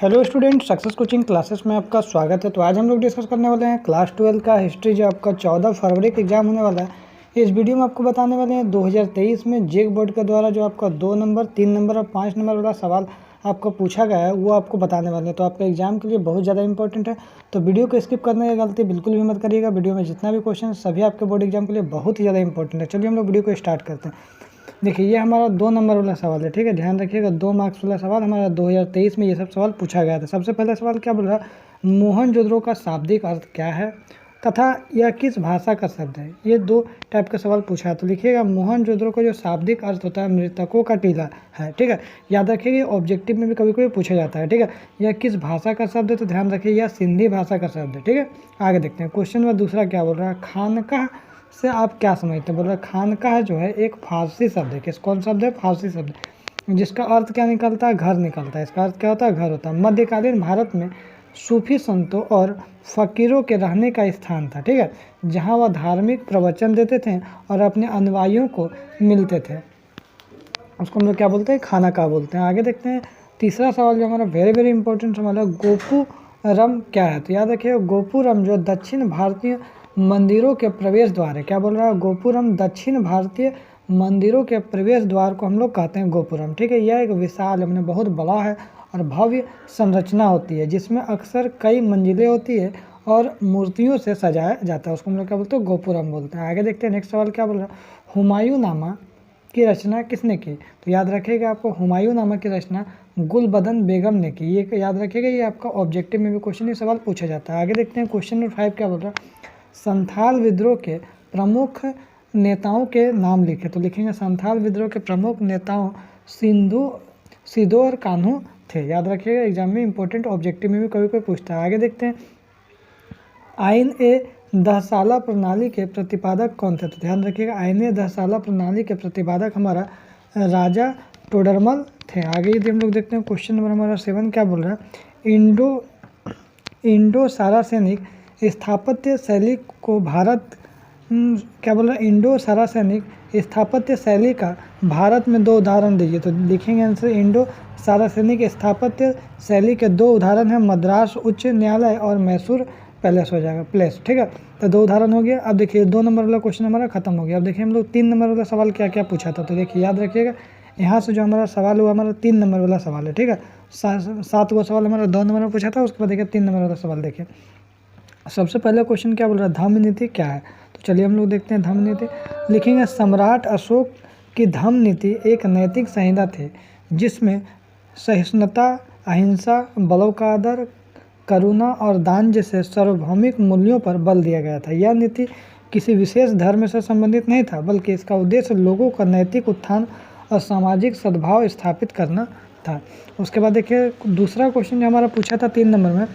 Hello student, success coaching classes में आपका स्वागत है। तो आज हम लोग डिस्कस करने वाले हैं क्लास 12 का हिस्ट्री, जो आपका 14 फरवरी का एग्जाम होने वाला है। इस वीडियो में आपको बताने वाले हैं 2023 में जेक बोर्ड के द्वारा जो आपका 2 नंबर, 3 नंबर और 5 नंबर वाला सवाल आपको पूछा गया है, वो आपको बताने वाले हैं। तो आपका एग्जाम के लिए बहुत ज़्यादा इंपॉर्टेंट है, तो वीडियो को स्किप करने की गलती बिल्कुल भी मत करिएगा। वीडियो में जितना भी क्वेश्चन सभी आपके बोर्ड एग्जाम के लिए बहुत ही ज़्यादा इंपॉर्टेंट है। चलिए हम लोग वीडियो को स्टार्ट करते हैं। देखिए, ये हमारा 2 नंबर वाला सवाल है, ठीक है। ध्यान रखिएगा, 2 मार्क्स वाला सवाल हमारा 2023 में ये सब सवाल पूछा गया था। सबसे पहला सवाल क्या बोल रहा है, मोहनजोदड़ो का शाब्दिक अर्थ क्या है तथा यह किस भाषा का शब्द है। ये 2 टाइप का सवाल पूछा है। तो लिखिएगा, मोहनजोदड़ो का जो शाब्दिक अर्थ होता है मृतकों का टीला है, ठीक है। याद रखिएगा, ऑब्जेक्टिव में भी कभी कभी पूछा जाता है, ठीक है। यह किस भाषा का शब्द है, तो ध्यान रखिए यह सिंधी भाषा का शब्द है, ठीक है। आगे देखते हैं क्वेश्चन में दूसरा क्या बोल रहा है, खानकाह से आप क्या समझते हैं। बोल रहे खानकाह जो है एक फारसी शब्द है। किस कौन शब्द है, फारसी शब्द, जिसका अर्थ क्या निकलता है, घर निकलता है। इसका अर्थ क्या होता है, घर होता है। मध्यकालीन भारत में सूफी संतों और फ़कीरों के रहने का स्थान था, ठीक है, जहाँ वह धार्मिक प्रवचन देते थे और अपने अनुयायियों को मिलते थे। उसको हम लोग क्या बोलते हैं, खानकाह बोलते हैं। आगे देखते हैं तीसरा सवाल, जो हमारा वेरी वेरी इंपॉर्टेंट सवाल है, गोपुरम क्या है। तो याद रखिए, गोपुरम जो दक्षिण भारतीय मंदिरों के प्रवेश द्वार है। क्या बोल रहा है, गोपुरम दक्षिण भारतीय मंदिरों के प्रवेश द्वार को हम लोग कहते हैं गोपुरम, ठीक है। यह एक विशाल मैंने बहुत बड़ा है और भव्य संरचना होती है, जिसमें अक्सर कई मंजिलें होती है और मूर्तियों से सजाया जाता है। उसको हम लोग क्या बोलते हैं, गोपुरम बोलते हैं। आगे देखते हैं नेक्स्ट सवाल क्या बोल रहा है, हुमायूंनामा की रचना किसने की। तो याद रखिएगा, आपको हुमायूंनामा की रचना गुलबदन बेगम ने की। ये याद रखिएगा, ये आपका ऑब्जेक्टिव में भी क्वेश्चन, ये सवाल पूछा जाता है। आगे देखते हैं क्वेश्चन नंबर 5 क्या बोल रहा है, संथाल विद्रोह के प्रमुख नेताओं के नाम लिखे। तो लिखेंगे, संथाल विद्रोह के प्रमुख नेताओं सिद्धू और कान्हू थे। याद रखिएगा, एग्जाम में इंपॉर्टेंट, ऑब्जेक्टिव में भी कभी कोई पूछता है। आगे देखते हैं, आइन ए दहसाला प्रणाली के प्रतिपादक कौन थे। तो ध्यान रखिएगा, आइन ए दहसाला प्रणाली के प्रतिपादक हमारा राजा टोडरमल थे। आगे यदि हम लोग देखते हैं क्वेश्चन नंबर हमारा 7 क्या बोल रहा है, इंडो सारासेनिक स्थापत्य शैली को भारत क्या बोल रहा है, इंडो सारासेनिक स्थापत्य शैली का भारत में 2 उदाहरण दीजिए। तो लिखेंगे आंसर, इंडो सारासेनिक स्थापत्य शैली के 2 उदाहरण हैं, मद्रास उच्च न्यायालय और मैसूर पैलेस हो जाएगा, प्लेस, ठीक है। तो 2 उदाहरण हो गया। अब देखिए 2 नंबर वाला क्वेश्चन हमारा खत्म हो गया। अब देखिए हम लोग 3 नंबर वाला सवाल क्या क्या पूछा था। तो देखिए याद रखिएगा, यहाँ से जो हमारा सवाल हुआ हमारा 3 नंबर वाला सवाल है, ठीक है। 7 वो सवाल हमारा 2 नंबर में पूछा था। उसके बाद देखिए 3 नंबर वाला सवाल देखिए। सबसे पहला क्वेश्चन क्या बोल रहा है, धम्म नीति क्या है। तो चलिए हम लोग देखते हैं धम्म नीति। लिखेंगे, सम्राट अशोक की धम्म नीति एक नैतिक संहिता थी, जिसमें सहिष्णुता, अहिंसा, बलों का आदर, करुणा और दान जैसे सार्वभौमिक मूल्यों पर बल दिया गया था। यह नीति किसी विशेष धर्म से संबंधित नहीं था, बल्कि इसका उद्देश्य लोगों का नैतिक उत्थान और सामाजिक सद्भाव स्थापित करना था। उसके बाद देखिए दूसरा क्वेश्चन जो हमारा पूछा था 3 नंबर में,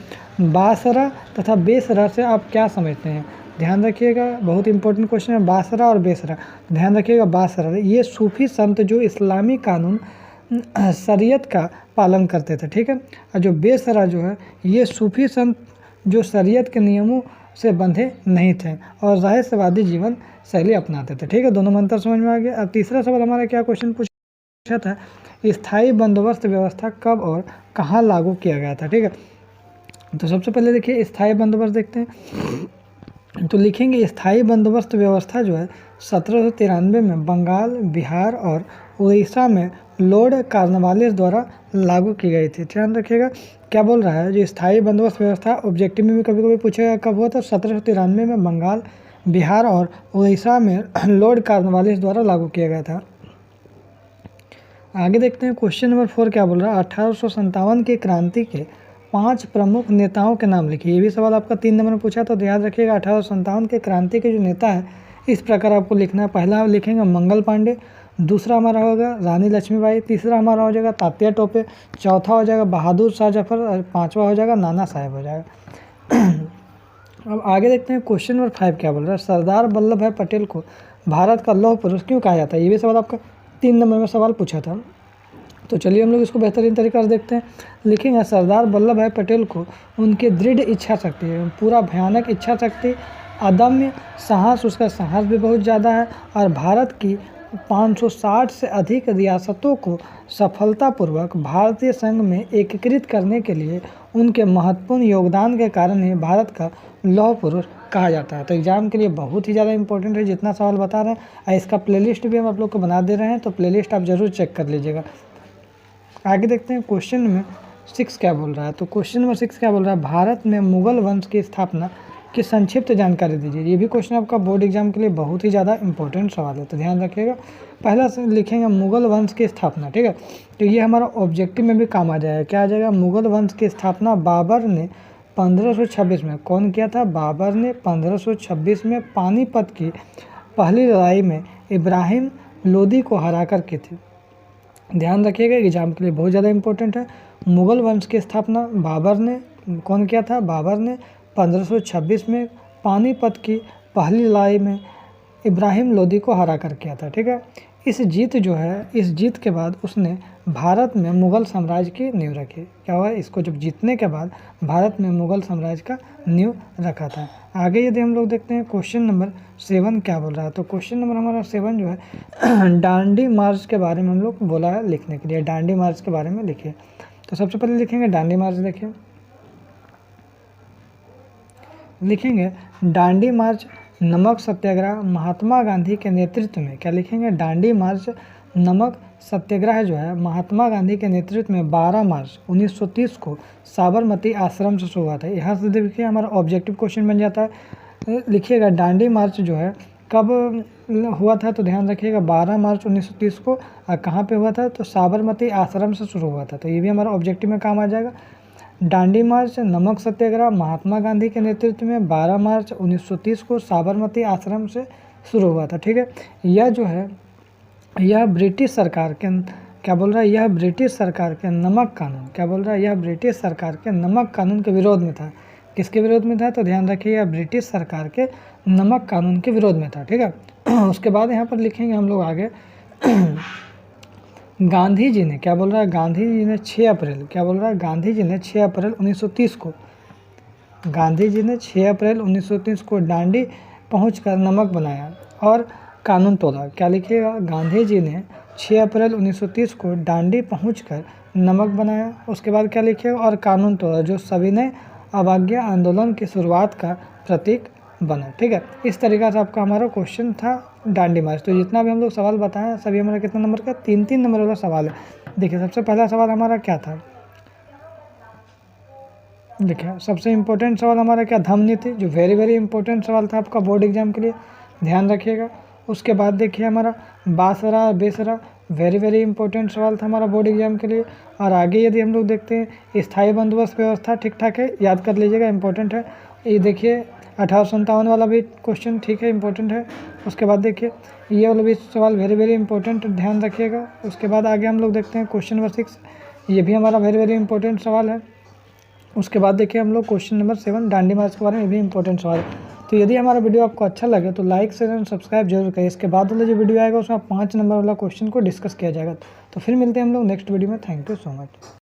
बासरा तथा बेसरा से आप क्या समझते हैं। ध्यान रखिएगा, बहुत इंपॉर्टेंट क्वेश्चन है, बासरा और बेसरा। ध्यान रखिएगा, बासरा ये सूफी संत जो इस्लामी कानून शरीयत का पालन करते थे, ठीक है। और जो बेसरा जो है, ये सूफी संत जो शरीयत के नियमों से बंधे नहीं थे और रहस्यवादी जीवन शैली अपनाते थे, ठीक है। दोनों में अंतर समझ में आ गया। अब तीसरा सवाल हमारा क्या क्वेश्चन पूछा था, स्थायी बंदोबस्त व्यवस्था कब और कहाँ लागू किया गया था, ठीक है। तो सबसे पहले देखिए स्थायी बंदोबस्त देखते हैं। तो लिखेंगे, स्थायी बंदोबस्त व्यवस्था जो है 1793 में बंगाल, बिहार और उड़ीसा में लॉर्ड कॉर्नवालिस द्वारा लागू की गई थी। ध्यान रखिएगा, क्या बोल रहा है, जो स्थायी बंदोबस्त व्यवस्था ऑब्जेक्टिव में भी कभी कभी पूछेगा कब हुआ था, 1793 में बंगाल, बिहार और उड़ीसा में लॉर्ड कॉर्नवालिस द्वारा लागू किया गया था। आगे देखते हैं क्वेश्चन नंबर 4 क्या बोल रहा है, 1857 की क्रांति के 5 प्रमुख नेताओं के नाम लिखिए। ये भी सवाल आपका 3 नंबर में पूछा। तो याद रखिएगा, 1857 के क्रांति के जो नेता है इस प्रकार आपको लिखना है। पहला लिखेंगे मंगल पांडे, दूसरा हमारा होगा रानी लक्ष्मीबाई, तीसरा हमारा हो जाएगा तात्या टोपे, चौथा हो जाएगा बहादुर शाह जफर और 5वां हो जाएगा नाना साहेब हो जाएगा। अब आगे देखते हैं क्वेश्चन नंबर 5 क्या बोल रहा है, सरदार वल्लभ भाई पटेल को भारत का लौह पुरुष क्यों कहा जाता है। ये भी सवाल आपका 3 नंबर में सवाल पूछा था। तो चलिए हम लोग इसको बेहतरीन तरीके से देखते हैं। लिखेंगे, सरदार वल्लभ भाई पटेल को उनकी दृढ़ इच्छा शक्ति, पूरा भयानक इच्छा शक्ति, अदम्य साहस, उसका साहस भी बहुत ज़्यादा है, और भारत की 560 से अधिक रियासतों को सफलतापूर्वक भारतीय संघ में एकीकृत करने के लिए उनके महत्वपूर्ण योगदान के कारण ही भारत का लौह पुरुष कहा जाता है। तो एग्जाम के लिए बहुत ही ज़्यादा इंपॉर्टेंट है जितना सवाल बता रहे हैं, और इसका प्लेलिस्ट भी हम आप लोग को बना दे रहे हैं, तो प्लेलिस्ट आप ज़रूर चेक कर लीजिएगा। आगे देखते हैं क्वेश्चन में 6 क्या बोल रहा है। तो क्वेश्चन नंबर 6 क्या बोल रहा है, भारत में मुगल वंश की स्थापना की संक्षिप्त जानकारी दीजिए। ये भी क्वेश्चन आपका बोर्ड एग्जाम के लिए बहुत ही ज़्यादा इंपॉर्टेंट सवाल है, तो ध्यान रखिएगा। पहला से लिखेंगे मुगल वंश की स्थापना, ठीक है। तो ये हमारा ऑब्जेक्टिव में भी काम आ जाएगा। क्या आ जाएगा, मुगल वंश की स्थापना बाबर ने 1526 में कौन किया था, बाबर ने 1526 में पानीपत की पहली लड़ाई में इब्राहिम लोदी को हरा कर की थी। ध्यान रखिएगा, एग्जाम के लिए बहुत ज़्यादा इंपॉर्टेंट है। मुगल वंश की स्थापना बाबर ने कौन किया था, बाबर ने 1526 में पानीपत की पहली लड़ाई में इब्राहिम लोदी को हरा कर किया था, ठीक है। इस जीत जो है, इस जीत के बाद उसने भारत में मुग़ल साम्राज्य की नींव रखी। क्या हुआ, इसको जब जीतने के बाद भारत में मुग़ल साम्राज्य का नींव रखा था। आगे यदि हम लोग देखते हैं क्वेश्चन नंबर 7 क्या बोल रहा है। तो क्वेश्चन नंबर हमारा 7 जो है डांडी मार्च के बारे में हम लोग बोला है लिखने के लिए। डांडी मार्च के बारे में लिखिए। तो सबसे पहले लिखेंगे डांडी मार्च, देखिए लिखेंगे डांडी मार्च नमक सत्याग्रह महात्मा गांधी के नेतृत्व में। क्या लिखेंगे, डांडी मार्च नमक सत्याग्रह जो है महात्मा गांधी के नेतृत्व में 12 मार्च 1930 को साबरमती आश्रम से शुरू हुआ था। यहाँ से देखिए हमारा ऑब्जेक्टिव क्वेश्चन बन जाता है। लिखिएगा डांडी मार्च जो है कब हुआ था, तो ध्यान रखिएगा 12 मार्च 1930 को। और कहाँ पे हुआ था, तो साबरमती आश्रम से शुरू हुआ था। तो ये भी हमारा ऑब्जेक्टिव में काम आ जाएगा। डांडी मार्च नमक सत्याग्रह महात्मा गांधी के नेतृत्व में 12 मार्च 1930 को साबरमती आश्रम से शुरू हुआ था, ठीक है। यह जो है यह ब्रिटिश सरकार के क्या बोल रहा है, यह ब्रिटिश सरकार के नमक कानून, क्या बोल रहा है, यह ब्रिटिश सरकार के नमक कानून के विरोध में था। किसके विरोध में था, तो ध्यान रखिए यह ब्रिटिश सरकार के नमक कानून के विरोध में था, ठीक है। उसके बाद यहाँ पर लिखेंगे हम लोग आगे गांधी जी ने, क्या बोल रहा है, गांधी जी ने 6 अप्रैल, क्या बोल रहा है, गांधी जी ने 6 अप्रैल 1930 को, गांधी जी ने 6 अप्रैल 1930 को डांडी पहुंचकर नमक बनाया और कानून तोड़ा। क्या लिखिएगा, गांधी जी ने 6 अप्रैल 1930 को डांडी पहुंचकर नमक बनाया। उसके बाद क्या लिखिएगा, और कानून तोड़ा, जो सविनय अवज्ञा आंदोलन की शुरुआत का प्रतीक बना, ठीक है। इस तरीक़ा से आपका हमारा क्वेश्चन था डांडी मार्च। तो जितना भी हम लोग सवाल बताएं सभी हमारा कितना नंबर का, 3-3 नंबर वाला सवाल है। देखिए सबसे पहला सवाल हमारा क्या था, देखिए सबसे इम्पोर्टेंट सवाल हमारा क्या, धम्म नीति, जो वेरी वेरी इंपॉर्टेंट सवाल था आपका बोर्ड एग्जाम के लिए, ध्यान रखिएगा। उसके बाद देखिए हमारा Basara Besra, very very important सवाल था हमारा बोर्ड एग्जाम के लिए। और आगे यदि हम लोग देखते हैं स्थायी बंदोबस्त व्यवस्था, ठीक ठाक है, याद कर लीजिएगा, इंपॉर्टेंट है। ये देखिए 1857 वाला भी क्वेश्चन ठीक है, इंपॉर्टेंट है। उसके बाद देखिए ये वाला भी सवाल वेरी वेरी इंपॉर्टेंट, ध्यान रखिएगा। उसके बाद आगे हम लोग देखते हैं क्वेश्चन नंबर 6, ये भी हमारा वेरी वेरी इंपॉर्टेंट सवाल है। उसके बाद देखिए हम लोग क्वेश्चन नंबर 7 डांडी मार्च के बारे में, ये भी इंपॉर्टेंट सवाल है। तो यदि हमारा वीडियो आपको अच्छा लगे तो लाइक शेयर एंड सब्सक्राइब जरूर करिए। इसके बाद वाला जो वीडियो आएगा उसमें 5 नंबर वाला क्वेश्चन को डिस्कस किया जाएगा। तो फिर मिलते हैं हम लोग नेक्स्ट वीडियो में। Thank you so much.